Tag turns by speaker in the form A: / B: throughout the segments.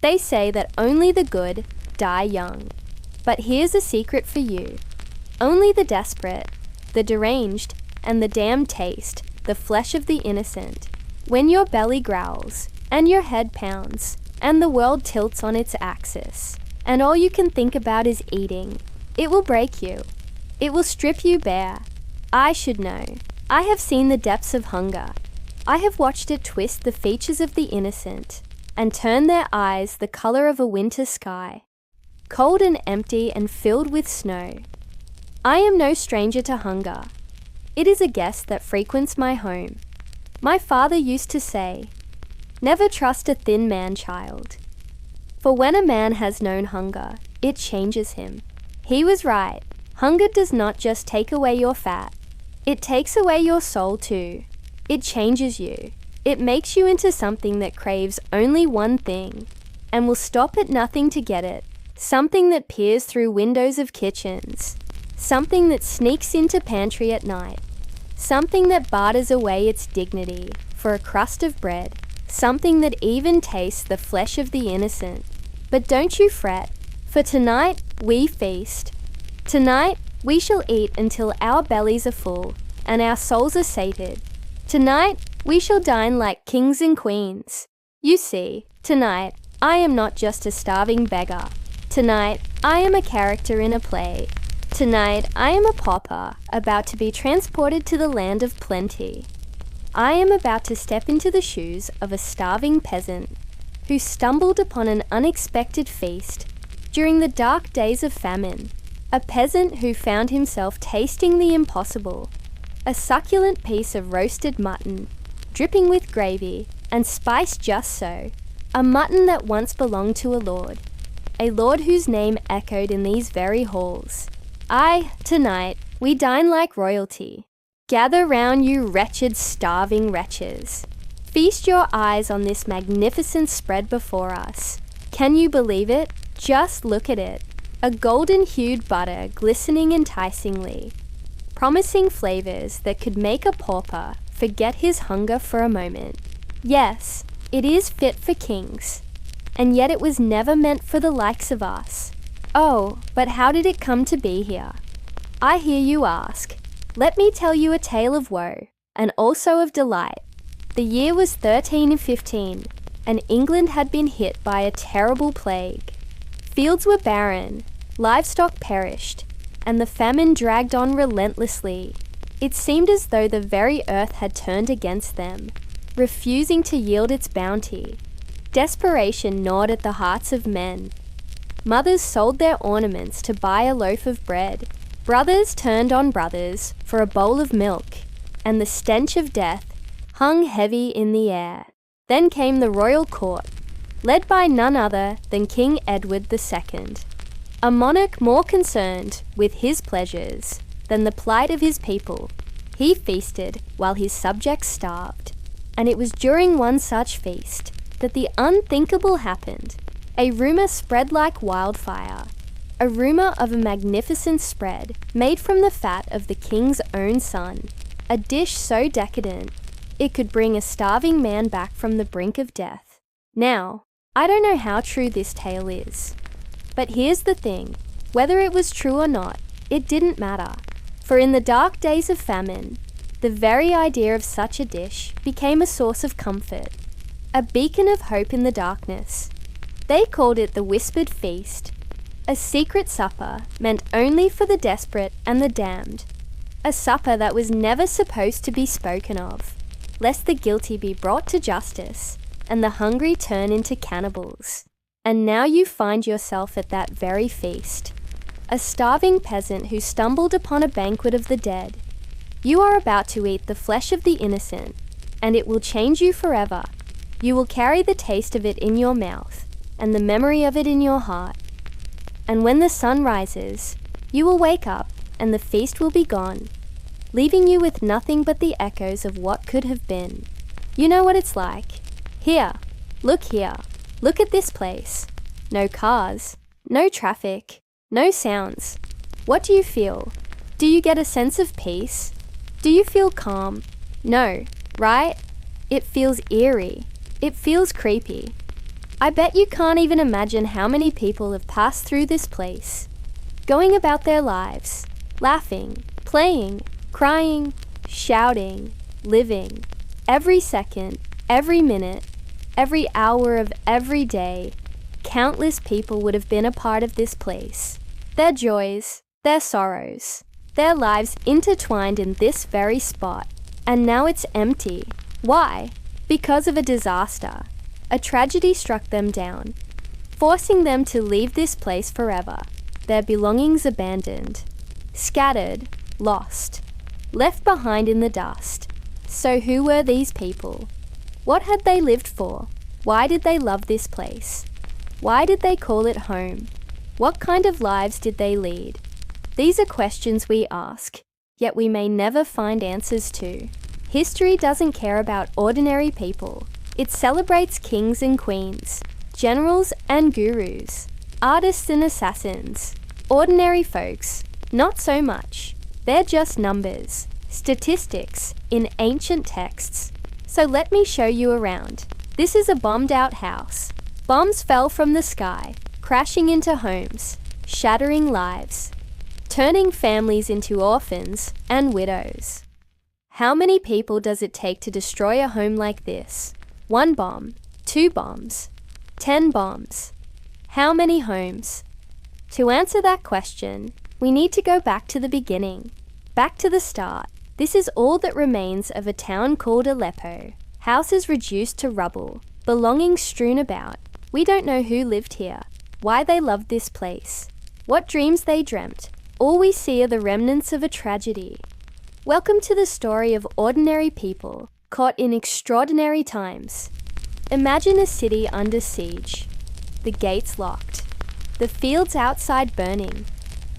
A: They say that only the good die young. But here's a secret for you. Only the desperate, the deranged, and the damned taste the flesh of the innocent. When your belly growls, and your head pounds, and the world tilts on its axis, and all you can think about is eating, it will break you. It will strip you bare. I should know. I have seen the depths of hunger. I have watched it twist the features of the innocent, and turn their eyes the color of a winter sky, cold and empty and filled with snow. I am no stranger to hunger. It is a guest that frequents my home. My father used to say, "Never trust a thin man, child." For when a man has known hunger, it changes him. He was right. Hunger does not just take away your fat. It takes away your soul too. It changes you. It makes you into something that craves only one thing, and will stop at nothing to get it. Something that peers through windows of kitchens. Something that sneaks into pantry at night. Something that barters away its dignity for a crust of bread. Something that even tastes the flesh of the innocent. But don't you fret, for tonight we feast. Tonight we shall eat until our bellies are full and our souls are sated. Tonight we shall dine like kings and queens. You see, tonight I am not just a starving beggar. Tonight I am a character in a play. Tonight I am a pauper about to be transported to the land of plenty. I am about to step into the shoes of a starving peasant who stumbled upon an unexpected feast during the dark days of famine. A peasant who found himself tasting the impossible, a succulent piece of roasted mutton, dripping with gravy and spiced just so, a mutton that once belonged to a lord whose name echoed in these very halls. Tonight, we dine like royalty. Gather round, you wretched, starving wretches. Feast your eyes on this magnificent spread before us. Can you believe it? Just look at it. A golden-hued butter glistening enticingly, promising flavors that could make a pauper forget his hunger for a moment. Yes, it is fit for kings, and yet it was never meant for the likes of us. Oh, but how did it come to be here? I hear you ask. Let me tell you a tale of woe, and also of delight. The year was 1315, and England had been hit by a terrible plague. Fields were barren, livestock perished, and the famine dragged on relentlessly. It seemed as though the very earth had turned against them, refusing to yield its bounty. Desperation gnawed at the hearts of men. Mothers sold their ornaments to buy a loaf of bread. Brothers turned on brothers for a bowl of milk, and the stench of death hung heavy in the air. Then came the royal court, led by none other than King Edward II, a monarch more concerned with his pleasures than the plight of his people. He feasted while his subjects starved, and it was during one such feast that the unthinkable happened. A rumour spread like wildfire, a rumour of a magnificent spread made from the fat of the king's own son, a dish so decadent it could bring a starving man back from the brink of death. Now, I don't know how true this tale is, but here's the thing, whether it was true or not, it didn't matter, for in the dark days of famine, the very idea of such a dish became a source of comfort, a beacon of hope in the darkness. They called it the Whispered Feast, a secret supper meant only for the desperate and the damned, a supper that was never supposed to be spoken of, lest the guilty be brought to justice and the hungry turn into cannibals. And now you find yourself at that very feast, a starving peasant who stumbled upon a banquet of the dead. You are about to eat the flesh of the innocent, and it will change you forever. You will carry the taste of it in your mouth, and the memory of it in your heart. And when the sun rises, you will wake up, and the feast will be gone, leaving you with nothing but the echoes of what could have been. You know what it's like. Here, look at this place. No cars, no traffic, no sounds. What do you feel? Do you get a sense of peace? Do you feel calm? No, right? It feels eerie. It feels creepy. I bet you can't even imagine how many people have passed through this place, going about their lives, laughing, playing, crying, shouting, living. Every second, every minute, every hour of every day, countless people would have been a part of this place. Their joys, their sorrows, their lives intertwined in this very spot. And now it's empty. Why? Because of a disaster. A tragedy struck them down, forcing them to leave this place forever. Their belongings abandoned, scattered, lost, left behind in the dust. So who were these people? What had they lived for? Why did they love this place? Why did they call it home? What kind of lives did they lead? These are questions we ask, yet we may never find answers to. History doesn't care about ordinary people. It celebrates kings and queens, generals and gurus, artists and assassins. Ordinary folks, not so much. They're just numbers, statistics in ancient texts. So let me show you around. This is a bombed-out house. Bombs fell from the sky, crashing into homes, shattering lives, turning families into orphans and widows. How many people does it take to destroy a home like this? 1 bomb, 2 bombs, 10 bombs. How many homes? To answer that question, we need to go back to the beginning, back to the start. This is all that remains of a town called Aleppo. Houses reduced to rubble, belongings strewn about. We don't know who lived here, why they loved this place, what dreams they dreamt. All we see are the remnants of a tragedy. Welcome to the story of ordinary people caught in extraordinary times. Imagine a city under siege, the gates locked, the fields outside burning,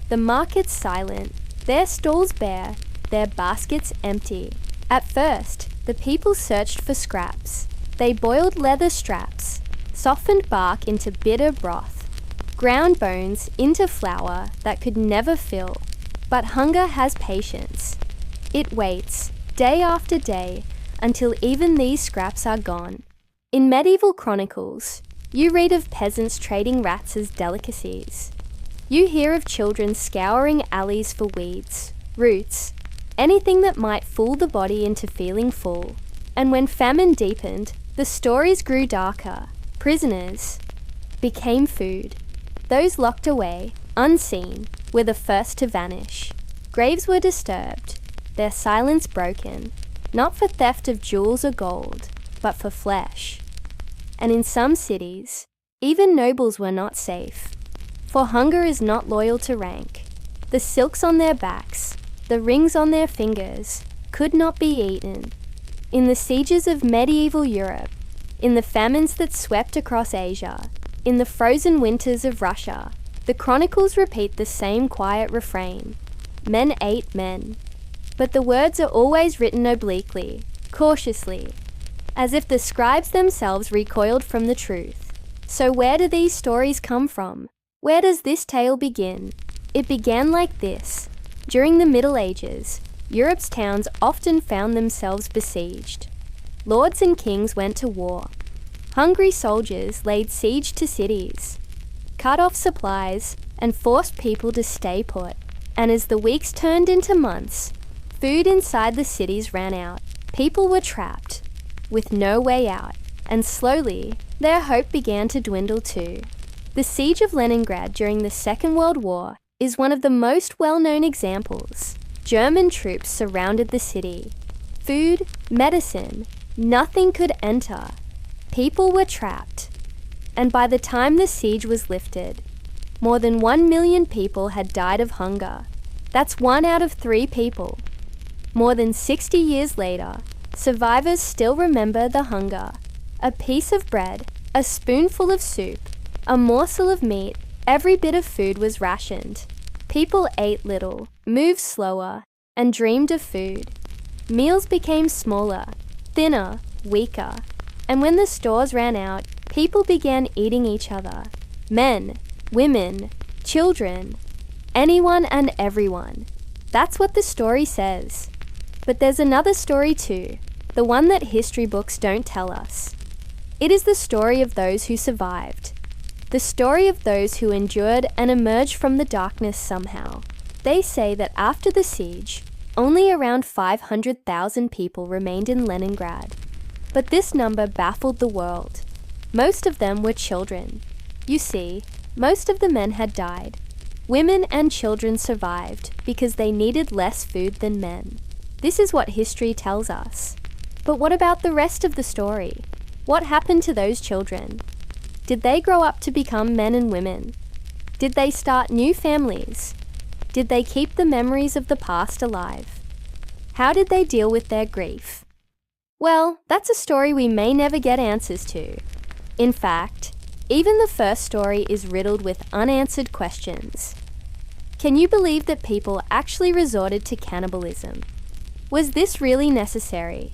A: the markets silent, their stalls bare, their baskets empty. At first, the people searched for scraps. They boiled leather straps, softened bark into bitter broth, ground bones into flour that could never fill. But hunger has patience. It waits, day after day, until even these scraps are gone. In medieval chronicles, you read of peasants trading rats as delicacies. You hear of children scouring alleys for weeds, roots, anything that might fool the body into feeling full. And when famine deepened, the stories grew darker. Prisoners became food. Those locked away, unseen, were the first to vanish. Graves were disturbed, their silence broken, not for theft of jewels or gold, but for flesh. And in some cities, even nobles were not safe, for hunger is not loyal to rank. The silks on their backs, the rings on their fingers, could not be eaten. In the sieges of medieval Europe, in the famines that swept across Asia, in the frozen winters of Russia, the chronicles repeat the same quiet refrain. Men ate men. But the words are always written obliquely, cautiously, as if the scribes themselves recoiled from the truth. So where do these stories come from? Where does this tale begin? It began like this. During the Middle Ages, Europe's towns often found themselves besieged. Lords and kings went to war. Hungry soldiers laid siege to cities, cut off supplies, and forced people to stay put. And as the weeks turned into months, food inside the cities ran out. People were trapped, with no way out, and slowly, their hope began to dwindle too. The siege of Leningrad during the Second World War is one of the most well-known examples. German troops surrounded the city. Food, medicine, nothing could enter. People were trapped. And by the time the siege was lifted, more than 1 million people had died of hunger. That's 1 out of 3 people. More than 60 years later, survivors still remember the hunger. A piece of bread, a spoonful of soup, a morsel of meat, every bit of food was rationed. People ate little, moved slower, and dreamed of food. Meals became smaller, thinner, weaker. And when the stores ran out, people began eating each other. Men, women, children, anyone and everyone. That's what the story says. But there's another story too, the one that history books don't tell us. It is the story of those who survived. The story of those who endured and emerged from the darkness somehow. They say that after the siege, only around 500,000 people remained in Leningrad. But this number baffled the world. Most of them were children. You see, most of the men had died. Women and children survived because they needed less food than men. This is what history tells us. But what about the rest of the story? What happened to those children? Did they grow up to become men and women? Did they start new families? Did they keep the memories of the past alive? How did they deal with their grief? Well, that's a story we may never get answers to. In fact, even the first story is riddled with unanswered questions. Can you believe that people actually resorted to cannibalism? Was this really necessary?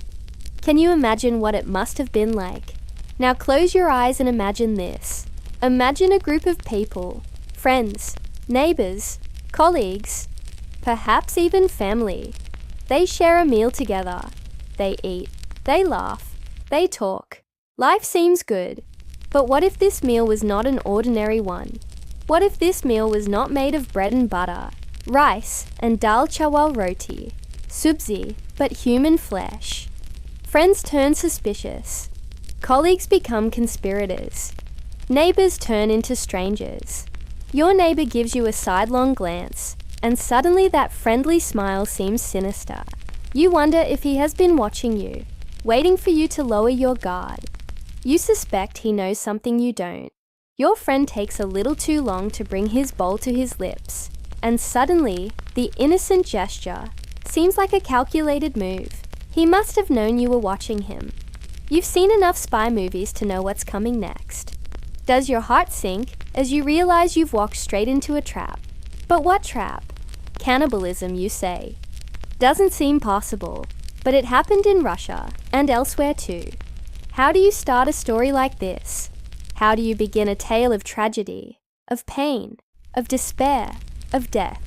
A: Can you imagine what it must have been like? Now close your eyes and imagine this. Imagine a group of people, friends, neighbors, colleagues, perhaps even family. They share a meal together. They eat, they laugh, they talk. Life seems good. But what if this meal was not an ordinary one? What if this meal was not made of bread and butter, rice and dal chawal roti, subzi, but human flesh? Friends turn suspicious. Colleagues become conspirators. Neighbors turn into strangers. Your neighbor gives you a sidelong glance, and suddenly that friendly smile seems sinister. You wonder if he has been watching you, waiting for you to lower your guard. You suspect he knows something you don't. Your friend takes a little too long to bring his bowl to his lips, and suddenly, the innocent gesture seems like a calculated move. He must have known you were watching him. You've seen enough spy movies to know what's coming next. Does your heart sink as you realize you've walked straight into a trap? But what trap? Cannibalism, you say. Doesn't seem possible, but it happened in Russia and elsewhere too. How do you start a story like this? How do you begin a tale of tragedy, of pain, of despair, of death?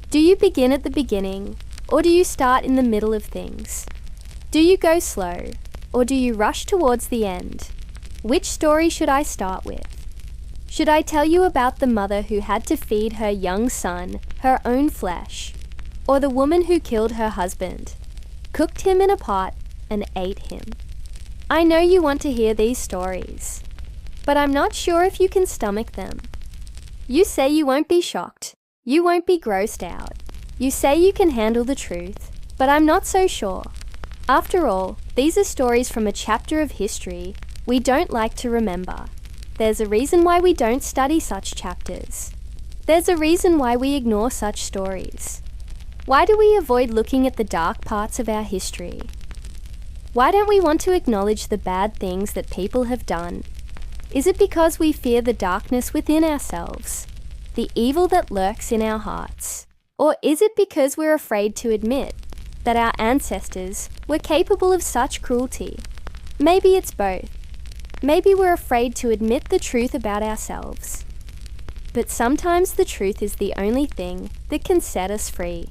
A: Do you begin at the beginning, or do you start in the middle of things? Do you go slow, or do you rush towards the end? Which story should I start with? Should I tell you about the mother who had to feed her young son her own flesh, or the woman who killed her husband, cooked him in a pot, and ate him? I know you want to hear these stories, but I'm not sure if you can stomach them. You say you won't be shocked, you won't be grossed out. You say you can handle the truth, but I'm not so sure. After all, these are stories from a chapter of history we don't like to remember. There's a reason why we don't study such chapters. There's a reason why we ignore such stories. Why do we avoid looking at the dark parts of our history? Why don't we want to acknowledge the bad things that people have done? Is it because we fear the darkness within ourselves, the evil that lurks in our hearts? Or is it because we're afraid to admit that our ancestors were capable of such cruelty? Maybe it's both. Maybe we're afraid to admit the truth about ourselves. But sometimes the truth is the only thing that can set us free.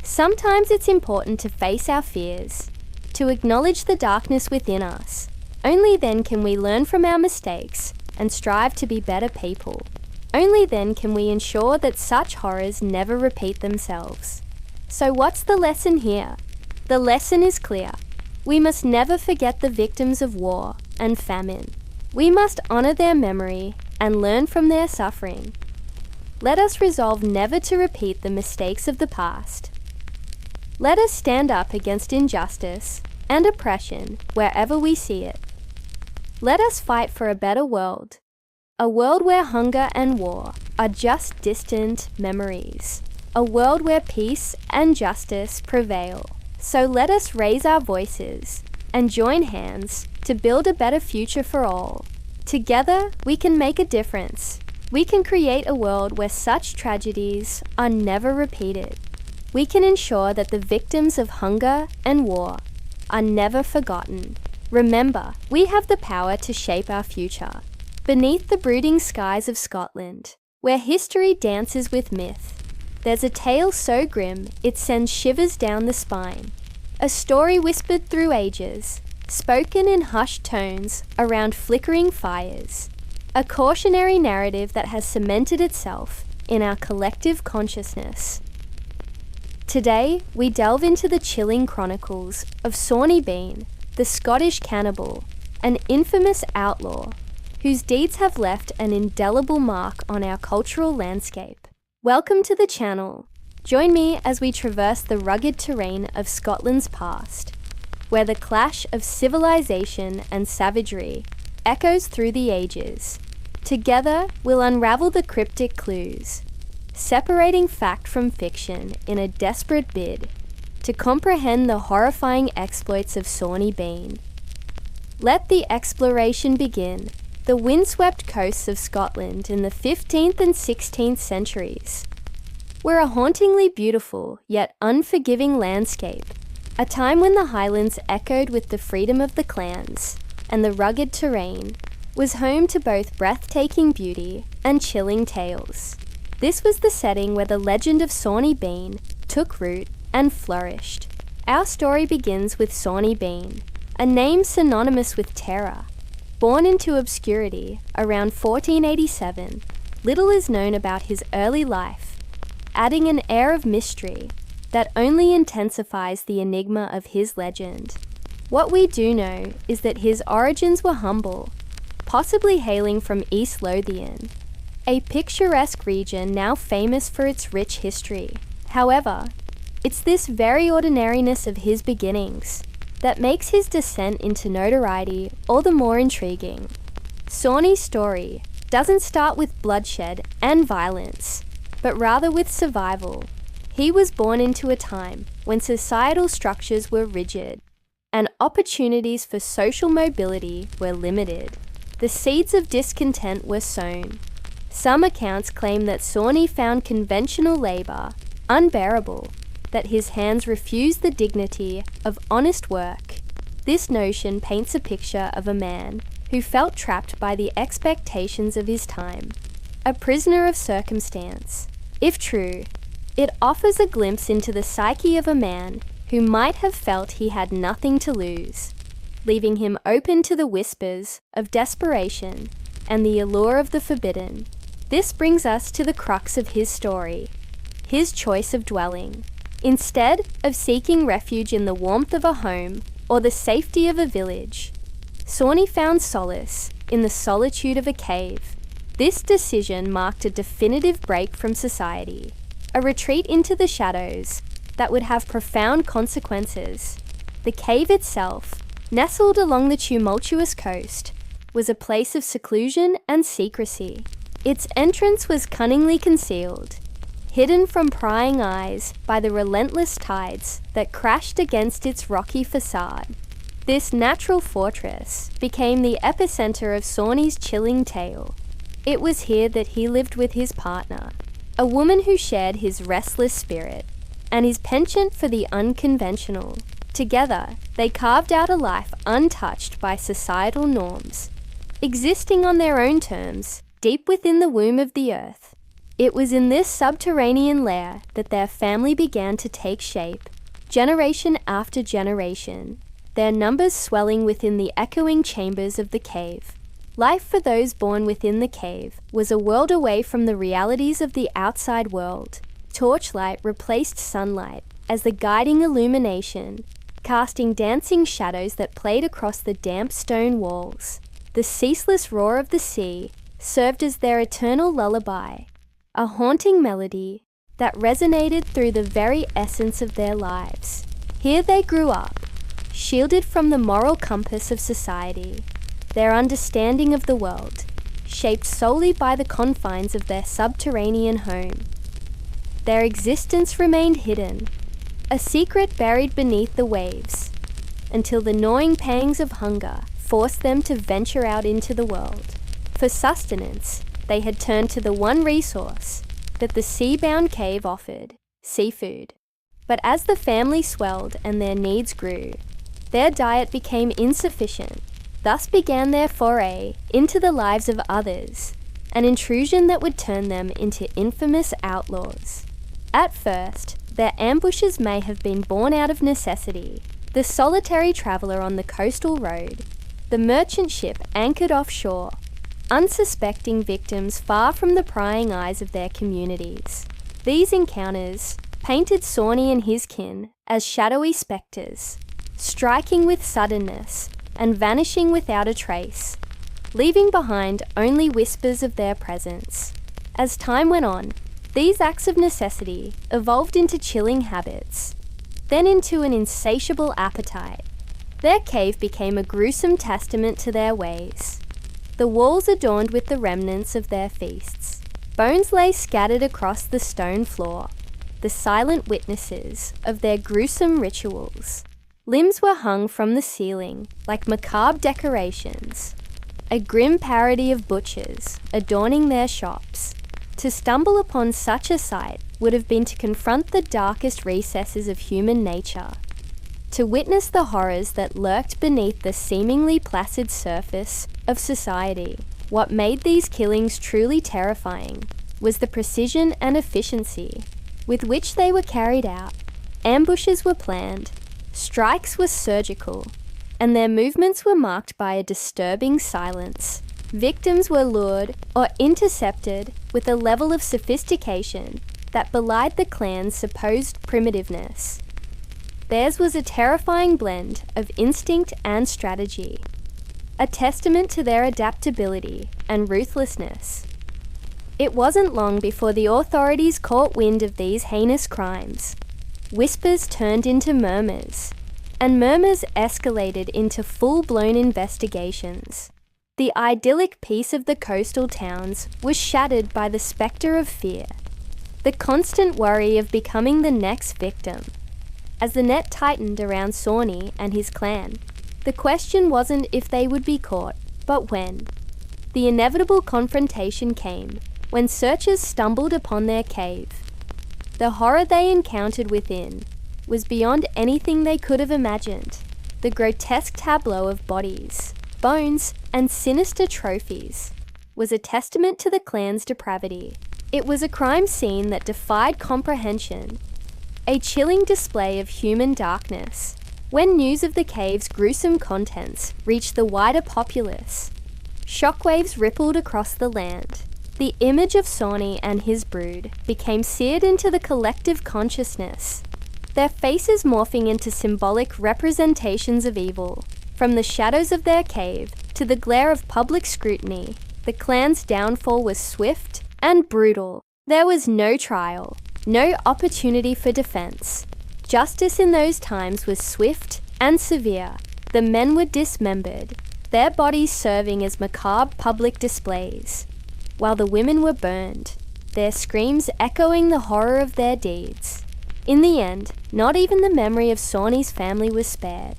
A: Sometimes it's important to face our fears, to acknowledge the darkness within us. Only then can we learn from our mistakes and strive to be better people. Only then can we ensure that such horrors never repeat themselves. So what's the lesson here? The lesson is clear. We must never forget the victims of war and famine. We must honor their memory and learn from their suffering. Let us resolve never to repeat the mistakes of the past. Let us stand up against injustice and oppression wherever we see it. Let us fight for a better world, a world where hunger and war are just distant memories, a world where peace and justice prevail. So let us raise our voices and join hands to build a better future for all. Together, we can make a difference. We can create a world where such tragedies are never repeated. We can ensure that the victims of hunger and war are never forgotten. Remember, we have the power to shape our future. Beneath the brooding skies of Scotland, where history dances with myth, there's a tale so grim it sends shivers down the spine. A story whispered through ages, spoken in hushed tones around flickering fires, a cautionary narrative that has cemented itself in our collective consciousness. Today, we delve into the chilling chronicles of Sawney Bean, the Scottish cannibal, an infamous outlaw whose deeds have left an indelible mark on our cultural landscape. Welcome to the channel. Join me as we traverse the rugged terrain of Scotland's past, where the clash of civilization and savagery echoes through the ages. Together, we'll unravel the cryptic clues, separating fact from fiction in a desperate bid to comprehend the horrifying exploits of Sawney Bean. Let the exploration begin. The windswept coasts of Scotland in the 15th and 16th centuries were a hauntingly beautiful yet unforgiving landscape, a time when the Highlands echoed with the freedom of the clans, and the rugged terrain was home to both breathtaking beauty and chilling tales. This was the setting where the legend of Sawney Bean took root and flourished. Our story begins with Sawney Bean, a name synonymous with terror. Born into obscurity around 1487, little is known about his early life, adding an air of mystery that only intensifies the enigma of his legend. What we do know is that his origins were humble, possibly hailing from East Lothian, a picturesque region now famous for its rich history. However, it's this very ordinariness of his beginnings that makes his descent into notoriety all the more intriguing. Sawney's story doesn't start with bloodshed and violence, but rather with survival. He was born into a time when societal structures were rigid and opportunities for social mobility were limited. The seeds of discontent were sown. Some accounts claim that Sawney found conventional labour unbearable, that his hands refused the dignity of honest work. This notion paints a picture of a man who felt trapped by the expectations of his time, a prisoner of circumstance. If true, it offers a glimpse into the psyche of a man who might have felt he had nothing to lose, leaving him open to the whispers of desperation and the allure of the forbidden. This brings us to the crux of his story, his choice of dwelling. Instead of seeking refuge in the warmth of a home or the safety of a village, Sawney found solace in the solitude of a cave. This decision marked a definitive break from society, a retreat into the shadows that would have profound consequences. The cave itself, nestled along the tumultuous coast, was a place of seclusion and secrecy. Its entrance was cunningly concealed, hidden from prying eyes by the relentless tides that crashed against its rocky facade. This natural fortress became the epicenter of Sawney's chilling tale. It was here that he lived with his partner, a woman who shared his restless spirit and his penchant for the unconventional. Together, they carved out a life untouched by societal norms, existing on their own terms, deep within the womb of the earth. It was in this subterranean lair that their family began to take shape, generation after generation, their numbers swelling within the echoing chambers of the cave. Life for those born within the cave was a world away from the realities of the outside world. Torchlight replaced sunlight as the guiding illumination, casting dancing shadows that played across the damp stone walls. The ceaseless roar of the sea served as their eternal lullaby, a haunting melody that resonated through the very essence of their lives. Here they grew up, shielded from the moral compass of society, their understanding of the world, shaped solely by the confines of their subterranean home. Their existence remained hidden, a secret buried beneath the waves, until the gnawing pangs of hunger forced them to venture out into the world. For sustenance, they had turned to the one resource that the sea-bound cave offered, seafood. But as the family swelled and their needs grew, their diet became insufficient. Thus began their foray into the lives of others, an intrusion that would turn them into infamous outlaws. At first, their ambushes may have been born out of necessity, the solitary traveller on the coastal road, the merchant ship anchored offshore, unsuspecting victims far from the prying eyes of their communities. These encounters painted Sawney and his kin as shadowy spectres, striking with suddenness and vanishing without a trace, leaving behind only whispers of their presence. As time went on, these acts of necessity evolved into chilling habits, then into an insatiable appetite. Their cave became a gruesome testament to their ways. The walls adorned with the remnants of their feasts. Bones lay scattered across the stone floor, the silent witnesses of their gruesome rituals. Limbs were hung from the ceiling like macabre decorations, a grim parody of butchers adorning their shops. To stumble upon such a sight would have been to confront the darkest recesses of human nature, to witness the horrors that lurked beneath the seemingly placid surface of society. What made these killings truly terrifying was the precision and efficiency with which they were carried out. Ambushes were planned, strikes were surgical, and their movements were marked by a disturbing silence. Victims were lured or intercepted with a level of sophistication that belied the clan's supposed primitiveness. Theirs was a terrifying blend of instinct and strategy, a testament to their adaptability and ruthlessness. It wasn't long before the authorities caught wind of these heinous crimes. Whispers turned into murmurs, and murmurs escalated into full-blown investigations. The idyllic peace of the coastal towns was shattered by the spectre of fear, the constant worry of becoming the next victim. As the net tightened around Sawney and his clan, the question wasn't if they would be caught, but when. The inevitable confrontation came when searchers stumbled upon their cave. The horror they encountered within was beyond anything they could have imagined. The grotesque tableau of bodies, bones, and sinister trophies was a testament to the clan's depravity. It was a crime scene that defied comprehension, a chilling display of human darkness. When news of the cave's gruesome contents reached the wider populace, shockwaves rippled across the land. The image of Sawney and his brood became seared into the collective consciousness, their faces morphing into symbolic representations of evil. From the shadows of their cave to the glare of public scrutiny, the clan's downfall was swift and brutal. There was no trial, no opportunity for defense. Justice in those times was swift and severe. The men were dismembered, their bodies serving as macabre public displays, while the women were burned, their screams echoing the horror of their deeds. In the end, not even the memory of Sawney's family was spared.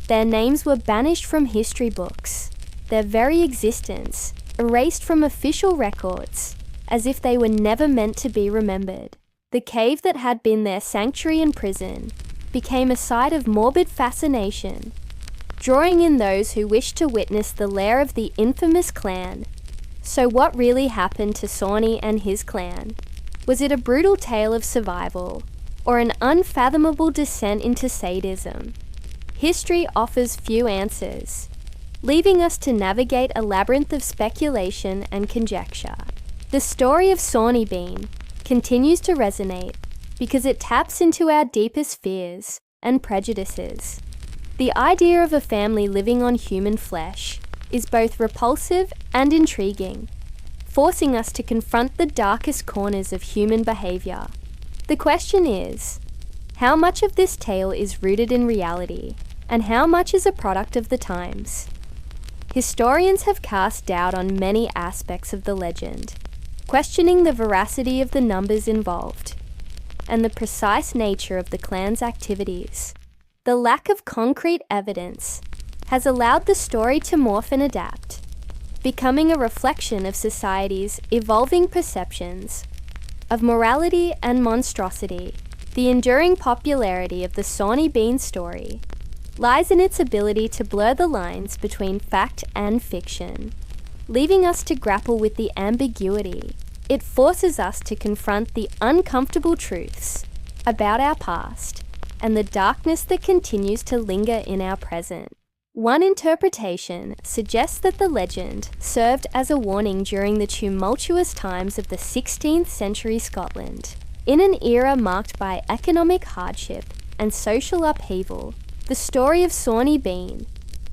A: Their names were banished from history books, their very existence erased from official records, as if they were never meant to be remembered. The cave that had been their sanctuary and prison became a site of morbid fascination, drawing in those who wished to witness the lair of the infamous clan. So what really happened to Sawney and his clan? Was it a brutal tale of survival, or an unfathomable descent into sadism? History offers few answers, leaving us to navigate a labyrinth of speculation and conjecture. The story of Sawney Bean continues to resonate because it taps into our deepest fears and prejudices. The idea of a family living on human flesh is both repulsive and intriguing, forcing us to confront the darkest corners of human behaviour. The question is, how much of this tale is rooted in reality, and how much is a product of the times? Historians have cast doubt on many aspects of the legend, questioning the veracity of the numbers involved and the precise nature of the clan's activities. The lack of concrete evidence has allowed the story to morph and adapt, becoming a reflection of society's evolving perceptions of morality and monstrosity. The enduring popularity of the Sawney Bean story lies in its ability to blur the lines between fact and fiction, leaving us to grapple with the ambiguity. It forces us to confront the uncomfortable truths about our past and the darkness that continues to linger in our present. One interpretation suggests that the legend served as a warning during the tumultuous times of the 16th century Scotland. In an era marked by economic hardship and social upheaval, the story of Sawney Bean,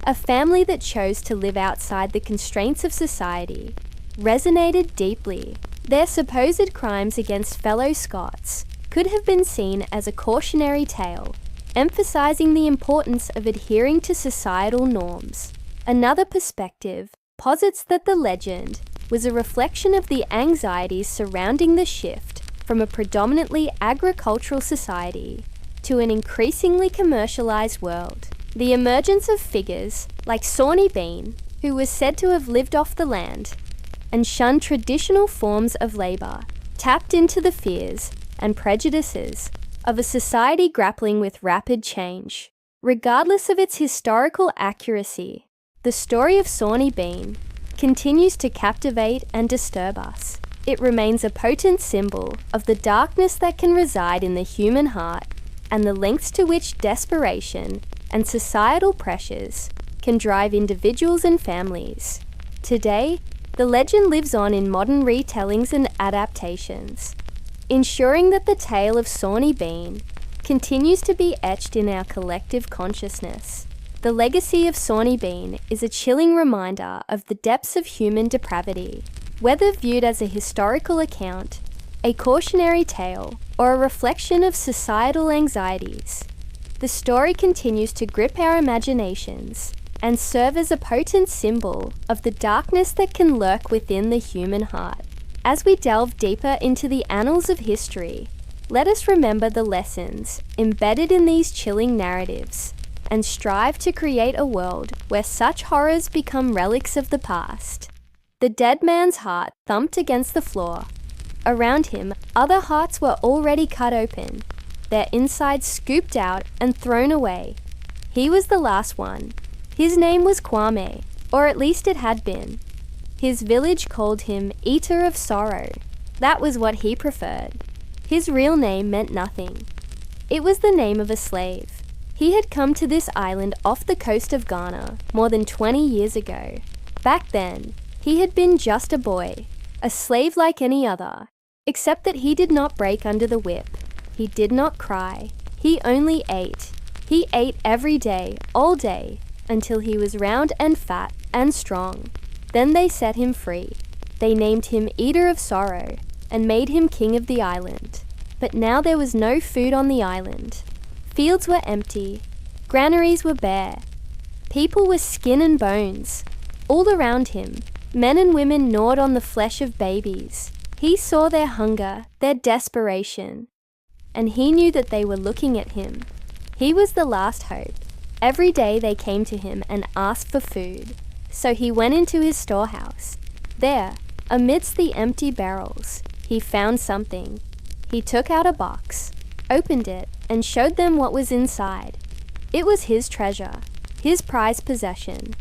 A: a family that chose to live outside the constraints of society, resonated deeply. Their supposed crimes against fellow Scots could have been seen as a cautionary tale, emphasizing the importance of adhering to societal norms. Another perspective posits that the legend was a reflection of the anxieties surrounding the shift from a predominantly agricultural society to an increasingly commercialized world. The emergence of figures like Sawney Bean, who was said to have lived off the land and shunned traditional forms of labor, tapped into the fears and prejudices of a society grappling with rapid change. Regardless of its historical accuracy, the story of Sawney Bean continues to captivate and disturb us. It remains a potent symbol of the darkness that can reside in the human heart and the lengths to which desperation and societal pressures can drive individuals and families. Today, the legend lives on in modern retellings and adaptations, ensuring that the tale of Sawney Bean continues to be etched in our collective consciousness. The legacy of Sawney Bean is a chilling reminder of the depths of human depravity. Whether viewed as a historical account, a cautionary tale, or a reflection of societal anxieties, the story continues to grip our imaginations and serve as a potent symbol of the darkness that can lurk within the human heart. As we delve deeper into the annals of history, let us remember the lessons embedded in these chilling narratives and strive to create a world where such horrors become relics of the past. The dead man's heart thumped against the floor. Around him, other hearts were already cut open, their insides scooped out and thrown away. He was the last one. His name was Kwame, or at least it had been. His village called him Eater of Sorrow. That was what he preferred. His real name meant nothing. It was the name of a slave. He had come to this island off the coast of Ghana more than 20 years ago. Back then, he had been just a boy, a slave like any other, except that he did not break under the whip. He did not cry. He only ate. He ate every day, all day, until he was round and fat and strong. Then they set him free. They named him Eater of Sorrow and made him king of the island. But now there was no food on the island. Fields were empty. Granaries were bare. People were skin and bones. All around him, men and women gnawed on the flesh of babies. He saw their hunger, their desperation, and he knew that they were looking at him. He was the last hope. Every day they came to him and asked for food. So he went into his storehouse. There, amidst the empty barrels, he found something. He took out a box, opened it, and showed them what was inside. It was his treasure, his prized possession,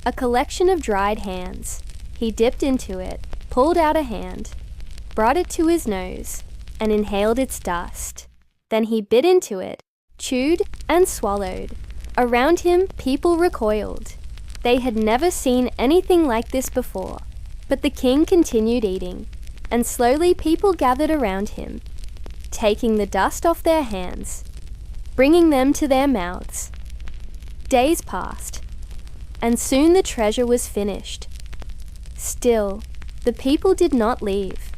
A: a collection of dried hands. He dipped into it, pulled out a hand, brought it to his nose, and inhaled its dust. Then he bit into it, chewed, and swallowed. Around him, people recoiled. They had never seen anything like this before, but the king continued eating, and slowly people gathered around him, taking the dust off their hands, bringing them to their mouths. Days passed, and soon the treasure was finished. Still, the people did not leave.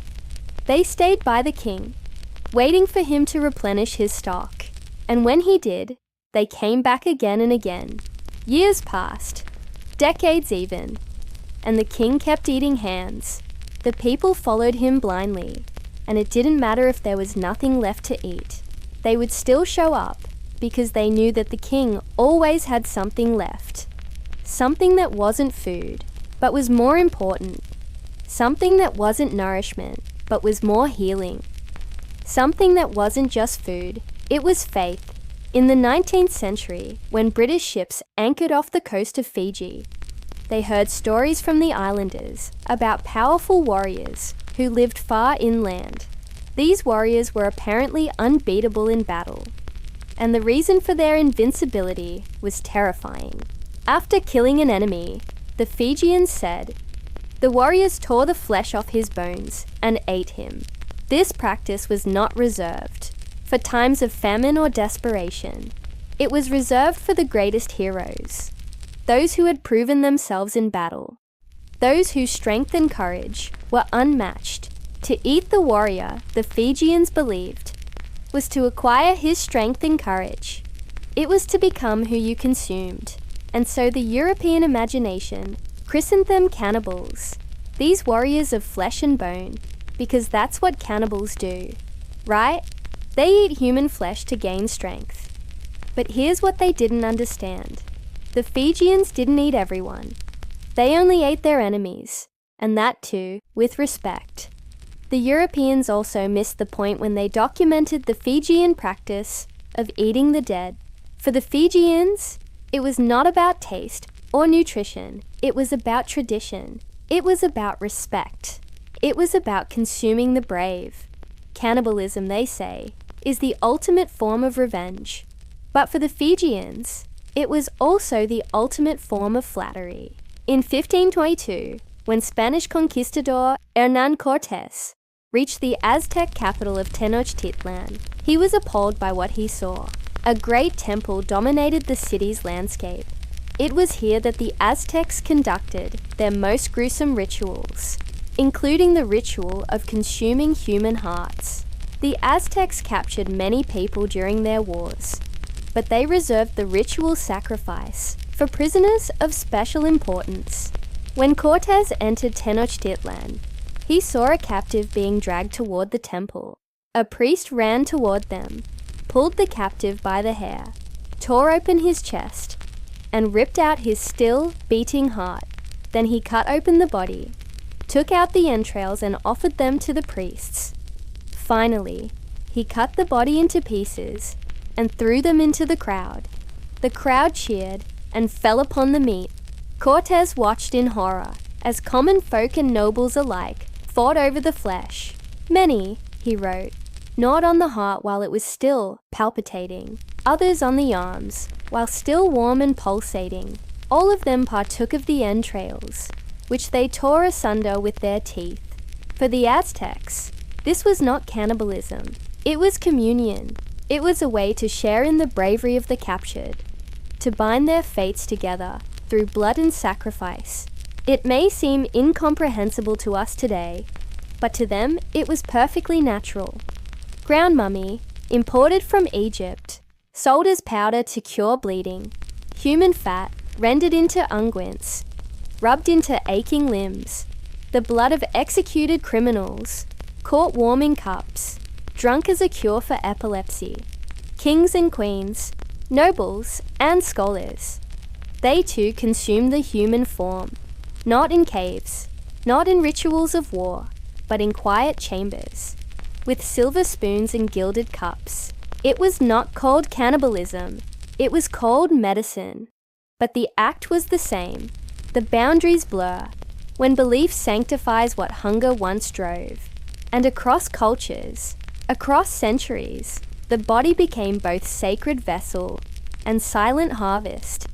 A: They stayed by the king, waiting for him to replenish his stock, and when he did, they came back again and again. Years passed, decades even, and the king kept eating hands. The people followed him blindly, and it didn't matter if there was nothing left to eat. They would still show up because they knew that the king always had something left. Something that wasn't food, but was more important. Something that wasn't nourishment, but was more healing. Something that wasn't just food, it was faith. In the 19th century, when British ships anchored off the coast of Fiji, they heard stories from the islanders about powerful warriors who lived far inland. These warriors were apparently unbeatable in battle, and the reason for their invincibility was terrifying. After killing an enemy, the Fijians said, the warriors tore the flesh off his bones and ate him. This practice was not reserved for times of famine or desperation. It was reserved for the greatest heroes, those who had proven themselves in battle, those whose strength and courage were unmatched. To eat the warrior, the Fijians believed, was to acquire his strength and courage. It was to become who you consumed, and so the European imagination christened them cannibals, these warriors of flesh and bone, because that's what cannibals do, right? They eat human flesh to gain strength. But here's what they didn't understand. The Fijians didn't eat everyone. They only ate their enemies, and that too, with respect. The Europeans also missed the point when they documented the Fijian practice of eating the dead. For the Fijians, it was not about taste or nutrition. It was about tradition. It was about respect. It was about consuming the brave. Cannibalism, they say, is the ultimate form of revenge. But for the Fijians, it was also the ultimate form of flattery. In 1522, when Spanish conquistador Hernán Cortés reached the Aztec capital of Tenochtitlan, he was appalled by what he saw. A great temple dominated the city's landscape. It was here that the Aztecs conducted their most gruesome rituals, including the ritual of consuming human hearts. The Aztecs captured many people during their wars, but they reserved the ritual sacrifice for prisoners of special importance. When Cortés entered Tenochtitlan, he saw a captive being dragged toward the temple. A priest ran toward them, pulled the captive by the hair, tore open his chest, and ripped out his still beating heart. Then he cut open the body, took out the entrails and offered them to the priests. Finally, he cut the body into pieces and threw them into the crowd. The crowd cheered and fell upon the meat. Cortés watched in horror as common folk and nobles alike fought over the flesh. Many, he wrote, gnawed on the heart while it was still palpitating, others on the arms, while still warm and pulsating. All of them partook of the entrails, which they tore asunder with their teeth. For the Aztecs, this was not cannibalism. It was communion. It was a way to share in the bravery of the captured, to bind their fates together through blood and sacrifice. It may seem incomprehensible to us today, but to them it was perfectly natural. Ground mummy, imported from Egypt, sold as powder to cure bleeding. Human fat, rendered into unguents, rubbed into aching limbs. The blood of executed criminals, caught warm in cups, drunk as a cure for epilepsy. Kings and queens, nobles and scholars, they too consumed the human form, not in caves, not in rituals of war, but in quiet chambers, with silver spoons and gilded cups. It was not called cannibalism, it was called medicine. But the act was the same. The boundaries blur, when belief sanctifies what hunger once drove. And across cultures, across centuries, the body became both sacred vessel and silent harvest.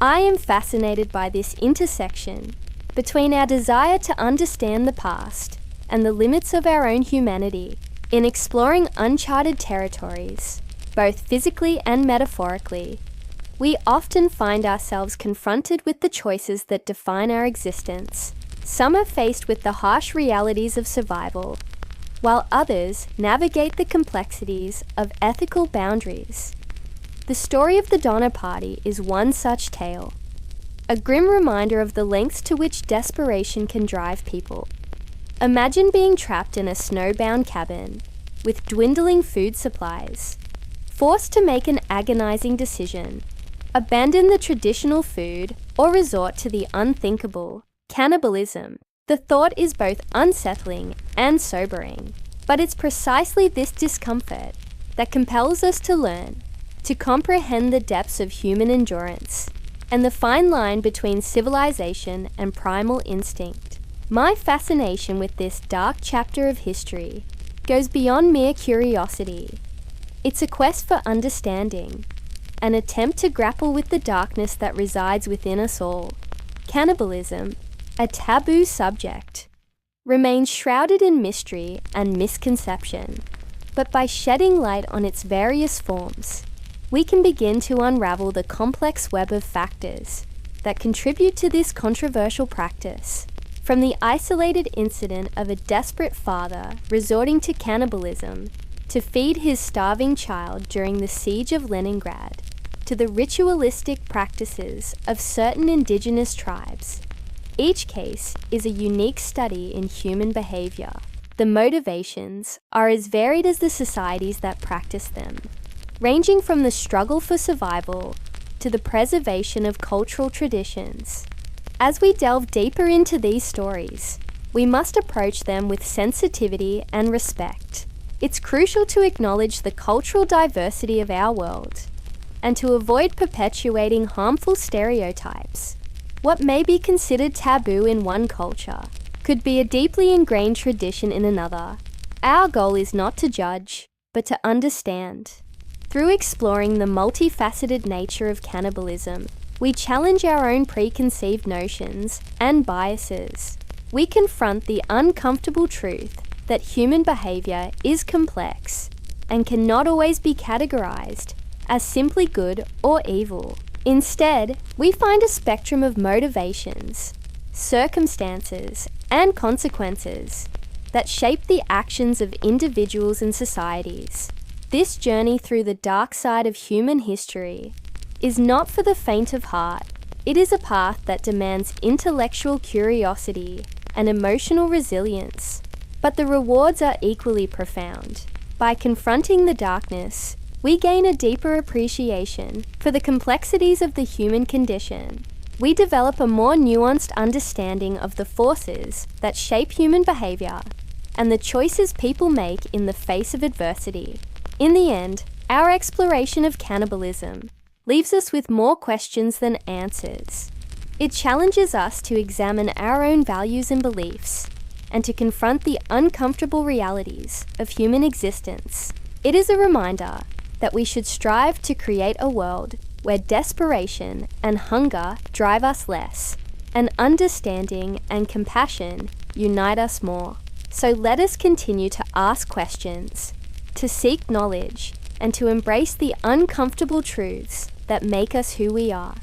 A: I am fascinated by this intersection between our desire to understand the past and the limits of our own humanity. In exploring uncharted territories, both physically and metaphorically, we often find ourselves confronted with the choices that define our existence. Some are faced with the harsh realities of survival, while others navigate the complexities of ethical boundaries. The story of the Donner Party is one such tale, a grim reminder of the lengths to which desperation can drive people. Imagine being trapped in a snowbound cabin with dwindling food supplies, forced to make an agonizing decision: abandon the traditional food or resort to the unthinkable, cannibalism. The thought is both unsettling and sobering, but it's precisely this discomfort that compels us to learn, to comprehend the depths of human endurance and the fine line between civilization and primal instinct. My fascination with this dark chapter of history goes beyond mere curiosity. It's a quest for understanding, an attempt to grapple with the darkness that resides within us all. Cannibalism, a taboo subject, remains shrouded in mystery and misconception. But by shedding light on its various forms, we can begin to unravel the complex web of factors that contribute to this controversial practice. From the isolated incident of a desperate father resorting to cannibalism to feed his starving child during the siege of Leningrad, to the ritualistic practices of certain indigenous tribes, each case is a unique study in human behavior. The motivations are as varied as the societies that practice them, ranging from the struggle for survival to the preservation of cultural traditions. As we delve deeper into these stories, we must approach them with sensitivity and respect. It's crucial to acknowledge the cultural diversity of our world and to avoid perpetuating harmful stereotypes. What may be considered taboo in one culture could be a deeply ingrained tradition in another. Our goal is not to judge, but to understand. Through exploring the multifaceted nature of cannibalism, we challenge our own preconceived notions and biases. We confront the uncomfortable truth that human behavior is complex and cannot always be categorized as simply good or evil. Instead, we find a spectrum of motivations, circumstances, and consequences that shape the actions of individuals and societies. This journey through the dark side of human history is not for the faint of heart. It is a path that demands intellectual curiosity and emotional resilience, but the rewards are equally profound. By confronting the darkness, we gain a deeper appreciation for the complexities of the human condition. We develop a more nuanced understanding of the forces that shape human behavior and the choices people make in the face of adversity. In the end, our exploration of cannibalism leaves us with more questions than answers. It challenges us to examine our own values and beliefs and to confront the uncomfortable realities of human existence. It is a reminder that we should strive to create a world where desperation and hunger drive us less, and understanding and compassion unite us more. So let us continue to ask questions, to seek knowledge, and to embrace the uncomfortable truths that make us who we are.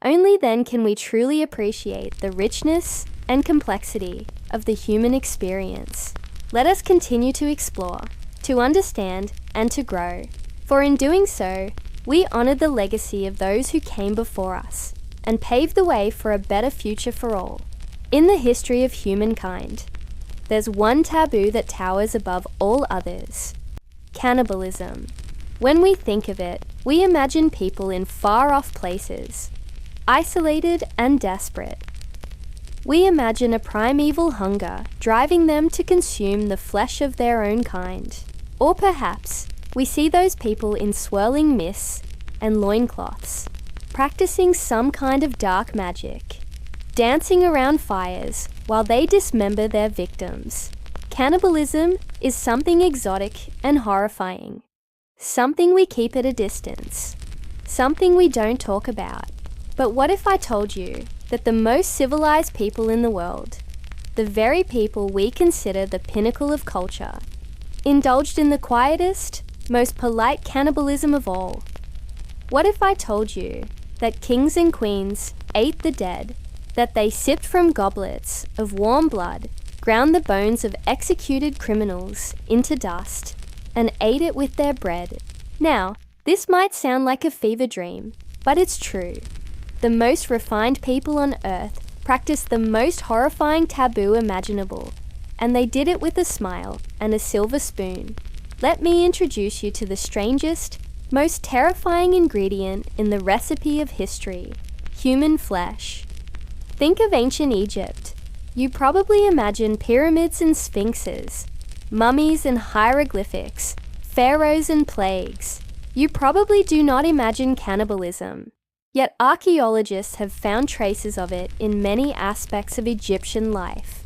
A: Only then can we truly appreciate the richness and complexity of the human experience. Let us continue to explore, to understand, and to grow. For in doing so, we honor the legacy of those who came before us and paved the way for a better future for all. In the history of humankind, there's one taboo that towers above all others: cannibalism. When we think of it, we imagine people in far-off places, isolated and desperate. We imagine a primeval hunger driving them to consume the flesh of their own kind. Or perhaps we see those people in swirling mists and loincloths, practicing some kind of dark magic, dancing around fires while they dismember their victims. Cannibalism is something exotic and horrifying, something we keep at a distance, something we don't talk about. But what if I told you that the most civilized people in the world, the very people we consider the pinnacle of culture, indulged in the quietest, most polite cannibalism of all? What if I told you that kings and queens ate the dead, that they sipped from goblets of warm blood, ground the bones of executed criminals into dust, and ate it with their bread? Now, this might sound like a fever dream, but it's true. The most refined people on earth practiced the most horrifying taboo imaginable, and they did it with a smile and a silver spoon. Let me introduce you to the strangest, most terrifying ingredient in the recipe of history: human flesh. Think of ancient Egypt. You probably imagine pyramids and sphinxes, mummies and hieroglyphics, pharaohs and plagues. You probably do not imagine cannibalism. Yet archaeologists have found traces of it in many aspects of Egyptian life.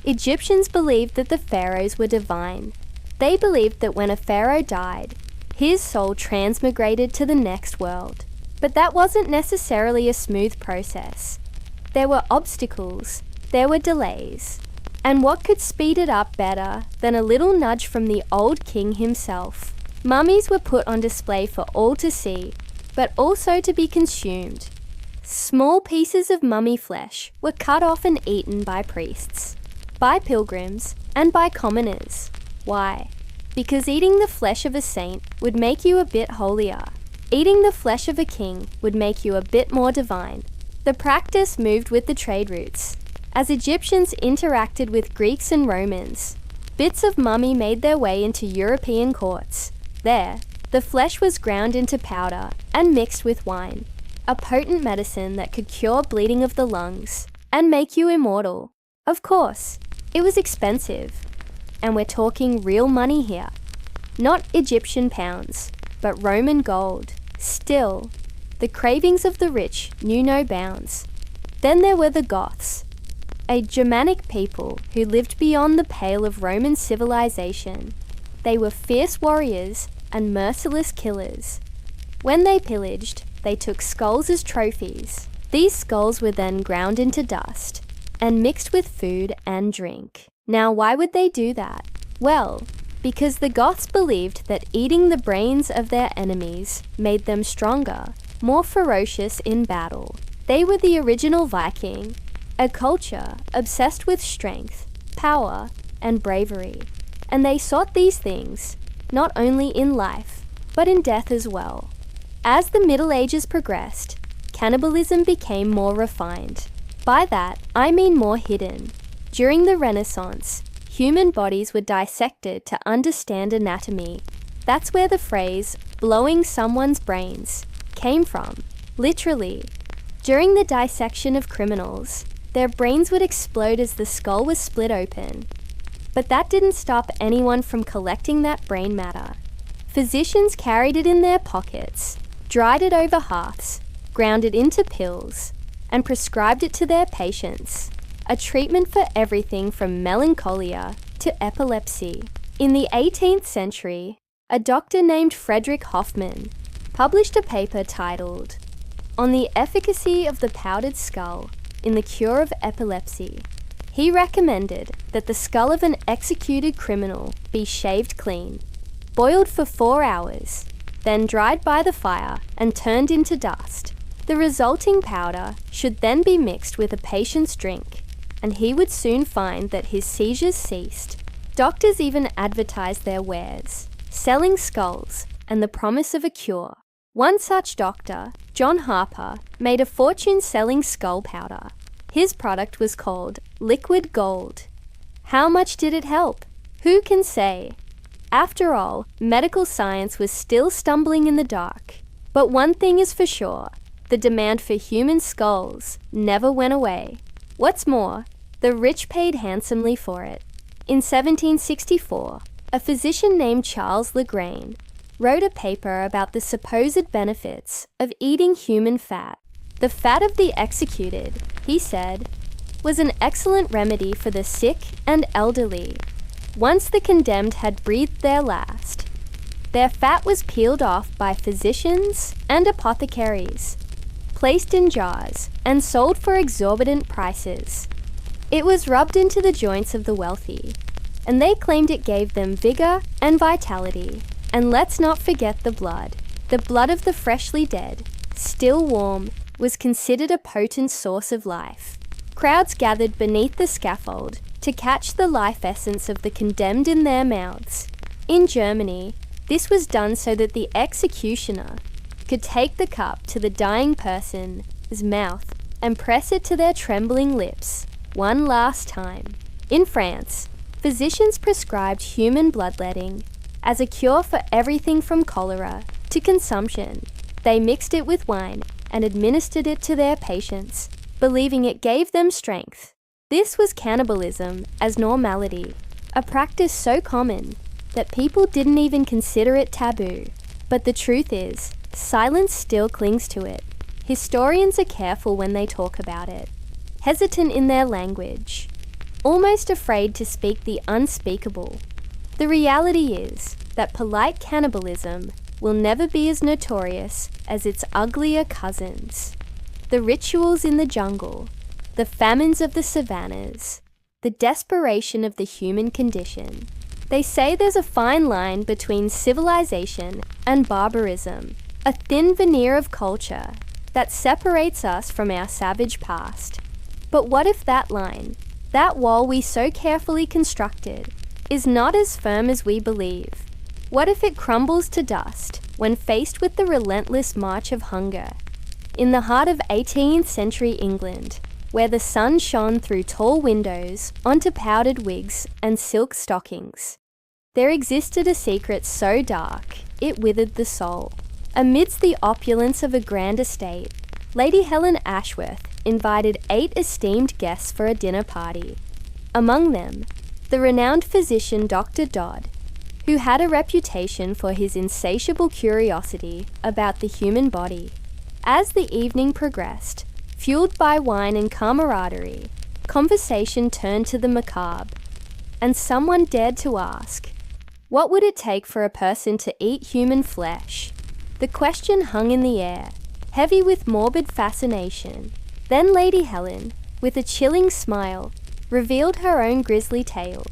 A: Egyptians believed that the pharaohs were divine. They believed that when a pharaoh died, his soul transmigrated to the next world. But that wasn't necessarily a smooth process. There were obstacles, there were delays. And what could speed it up better than a little nudge from the old king himself? Mummies were put on display for all to see, but also to be consumed. Small pieces of mummy flesh were cut off and eaten by priests, by pilgrims, and by commoners. Why? Because eating the flesh of a saint would make you a bit holier. Eating the flesh of a king would make you a bit more divine. The practice moved with the trade routes. As Egyptians interacted with Greeks and Romans, bits of mummy made their way into European courts. There, the flesh was ground into powder and mixed with wine, a potent medicine that could cure bleeding of the lungs and make you immortal. Of course, it was expensive. And we're talking real money here. Not Egyptian pounds, but Roman gold. Still, the cravings of the rich knew no bounds. Then there were the Goths, a Germanic people who lived beyond the pale of Roman civilization. They were fierce warriors and merciless killers. When they pillaged, they took skulls as trophies. These skulls were then ground into dust and mixed with food and drink. Now, why would they do that? Well, because the Goths believed that eating the brains of their enemies made them stronger, more ferocious in battle. They were the original Viking, a culture obsessed with strength, power, and bravery. And they sought these things, not only in life, but in death as well. As the Middle Ages progressed, cannibalism became more refined. By that, I mean more hidden. During the Renaissance, human bodies were dissected to understand anatomy. That's where the phrase, blowing someone's brains, came from. Literally. During the dissection of criminals, their brains would explode as the skull was split open. But that didn't stop anyone from collecting that brain matter. Physicians carried it in their pockets, dried it over hearths, ground it into pills, and prescribed it to their patients. A treatment for everything from melancholia to epilepsy. In the 18th century, a doctor named Frederick Hoffman published a paper titled "On the Efficacy of the Powdered Skull in the Cure of Epilepsy." He recommended that the skull of an executed criminal be shaved clean, boiled for 4 hours, then dried by the fire and turned into dust. The resulting powder should then be mixed with a patient's drink, and he would soon find that his seizures ceased. Doctors even advertised their wares, selling skulls and the promise of a cure. One such doctor, John Harper, made a fortune selling skull powder. His product was called liquid gold. How much did it help? Who can say? After all, medical science was still stumbling in the dark. But one thing is for sure, the demand for human skulls never went away. What's more, the rich paid handsomely for it. In 1764, a physician named Charles Legrain wrote a paper about the supposed benefits of eating human fat. The fat of the executed, he said, was an excellent remedy for the sick and elderly. Once the condemned had breathed their last, their fat was peeled off by physicians and apothecaries, placed in jars, and sold for exorbitant prices. It was rubbed into the joints of the wealthy, and they claimed it gave them vigor and vitality. And let's not forget the blood. The blood of the freshly dead, still warm, was considered a potent source of life. Crowds gathered beneath the scaffold to catch the life essence of the condemned in their mouths. In Germany, this was done so that the executioner could take the cup to the dying person's mouth and press it to their trembling lips one last time. In France, physicians prescribed human bloodletting as a cure for everything from cholera to consumption. They mixed it with wine and administered it to their patients, believing it gave them strength. This was cannibalism as normality, a practice so common that people didn't even consider it taboo. But the truth is, silence still clings to it. Historians are careful when they talk about it, hesitant in their language, almost afraid to speak the unspeakable. The reality is that polite cannibalism will never be as notorious as its uglier cousins. The rituals in the jungle, the famines of the savannas, the desperation of the human condition. They say there's a fine line between civilization and barbarism, a thin veneer of culture that separates us from our savage past. But what if that line, that wall we so carefully constructed, is not as firm as we believe? What if it crumbles to dust when faced with the relentless march of hunger? In the heart of 18th century England, where the sun shone through tall windows onto powdered wigs and silk stockings, there existed a secret so dark it withered the soul. Amidst the opulence of a grand estate, Lady Helen Ashworth invited 8 esteemed guests for a dinner party. Among them, the renowned physician Dr. Dodd, who had a reputation for his insatiable curiosity about the human body. As the evening progressed, fueled by wine and camaraderie, conversation turned to the macabre, and someone dared to ask, what would it take for a person to eat human flesh? The question hung in the air, heavy with morbid fascination. Then Lady Helen, with a chilling smile, revealed her own grisly tale.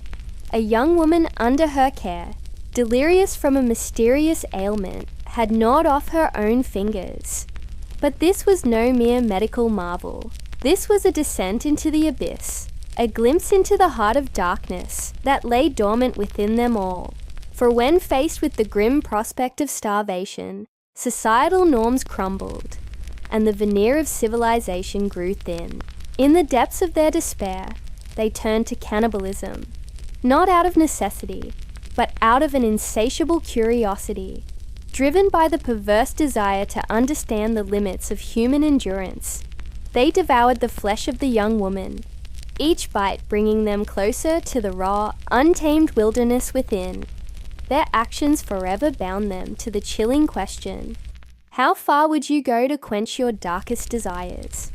A: A young woman under her care, delirious from a mysterious ailment, had gnawed off her own fingers. But this was no mere medical marvel. This was a descent into the abyss, a glimpse into the heart of darkness that lay dormant within them all. For when faced with the grim prospect of starvation, societal norms crumbled, and the veneer of civilization grew thin. In the depths of their despair, they turned to cannibalism, not out of necessity, but out of an insatiable curiosity, driven by the perverse desire to understand the limits of human endurance. They devoured the flesh of the young woman, each bite bringing them closer to the raw, untamed wilderness within. Their actions forever bound them to the chilling question, how far would you go to quench your darkest desires?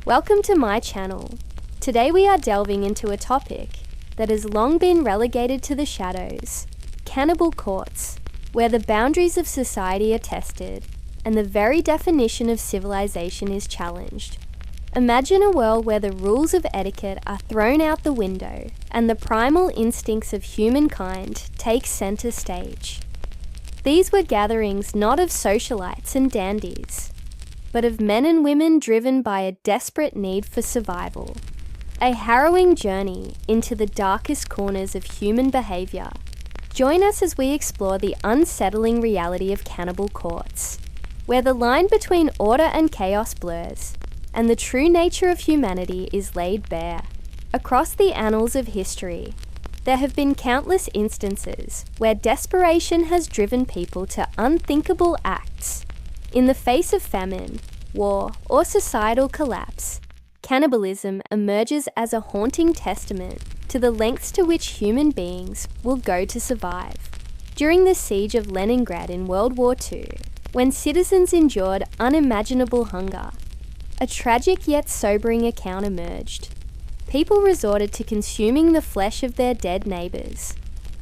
A: Welcome to my channel. Today we are delving into a topic that has long been relegated to the shadows, cannibal courts, where the boundaries of society are tested and the very definition of civilization is challenged. Imagine a world where the rules of etiquette are thrown out the window and the primal instincts of humankind take center stage. These were gatherings not of socialites and dandies, but of men and women driven by a desperate need for survival. A harrowing journey into the darkest corners of human behavior. Join us as we explore the unsettling reality of cannibal courts, where the line between order and chaos blurs, and the true nature of humanity is laid bare. Across the annals of history, there have been countless instances where desperation has driven people to unthinkable acts. In the face of famine, war, or societal collapse, cannibalism emerges as a haunting testament to the lengths to which human beings will go to survive. During the siege of Leningrad in World War II, when citizens endured unimaginable hunger, a tragic yet sobering account emerged. People resorted to consuming the flesh of their dead neighbours,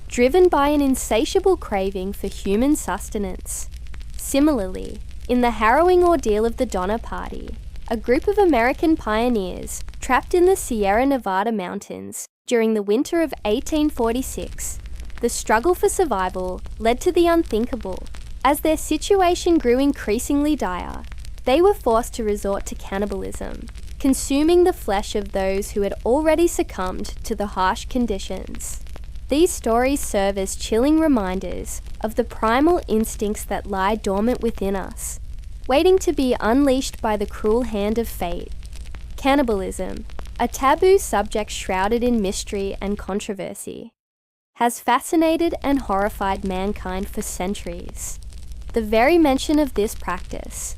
A: driven by an insatiable craving for human sustenance. Similarly, in the harrowing ordeal of the Donner Party, a group of American pioneers trapped in the Sierra Nevada mountains during the winter of 1846, the struggle for survival led to the unthinkable. As their situation grew increasingly dire, they were forced to resort to cannibalism, consuming the flesh of those who had already succumbed to the harsh conditions. These stories serve as chilling reminders of the primal instincts that lie dormant within us, waiting to be unleashed by the cruel hand of fate. Cannibalism, a taboo subject shrouded in mystery and controversy, has fascinated and horrified mankind for centuries. The very mention of this practice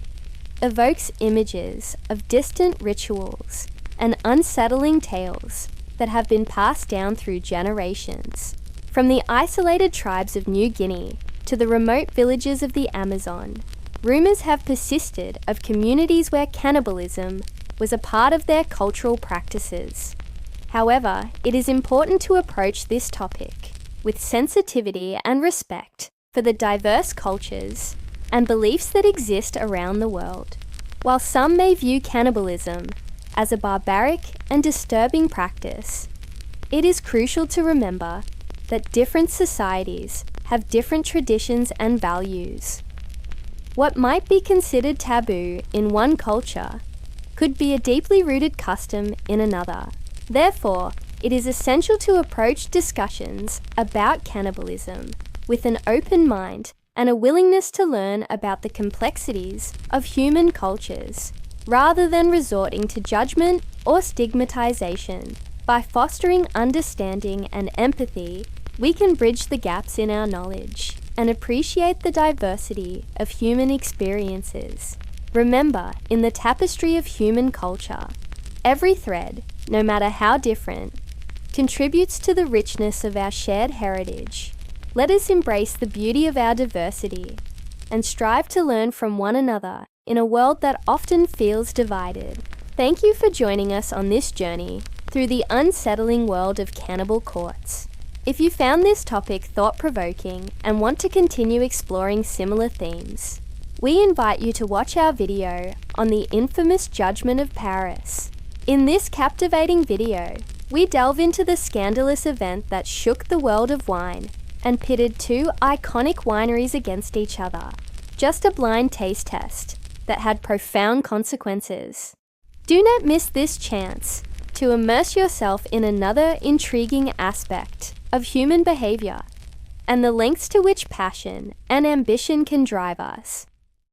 A: evokes images of distant rituals and unsettling tales that have been passed down through generations. From the isolated tribes of New Guinea to the remote villages of the Amazon, rumors have persisted of communities where cannibalism was a part of their cultural practices. However, it is important to approach this topic with sensitivity and respect for for the diverse cultures and beliefs that exist around the world. While some may view cannibalism as a barbaric and disturbing practice, it is crucial to remember that different societies have different traditions and values. What might be considered taboo in one culture could be a deeply rooted custom in another. Therefore, it is essential to approach discussions about cannibalism with an open mind and a willingness to learn about the complexities of human cultures, rather than resorting to judgment or stigmatization. By fostering understanding and empathy, we can bridge the gaps in our knowledge and appreciate the diversity of human experiences. Remember, in the tapestry of human culture, every thread, no matter how different, contributes to the richness of our shared heritage. Let us embrace the beauty of our diversity and strive to learn from one another in a world that often feels divided. Thank you for joining us on this journey through the unsettling world of cannibal courts. If you found this topic thought-provoking and want to continue exploring similar themes, we invite you to watch our video on the infamous Judgment of Paris. In this captivating video, we delve into the scandalous event that shook the world of wine and pitted two iconic wineries against each other. Just a blind taste test that had profound consequences. Do not miss this chance to immerse yourself in another intriguing aspect of human behavior and the lengths to which passion and ambition can drive us.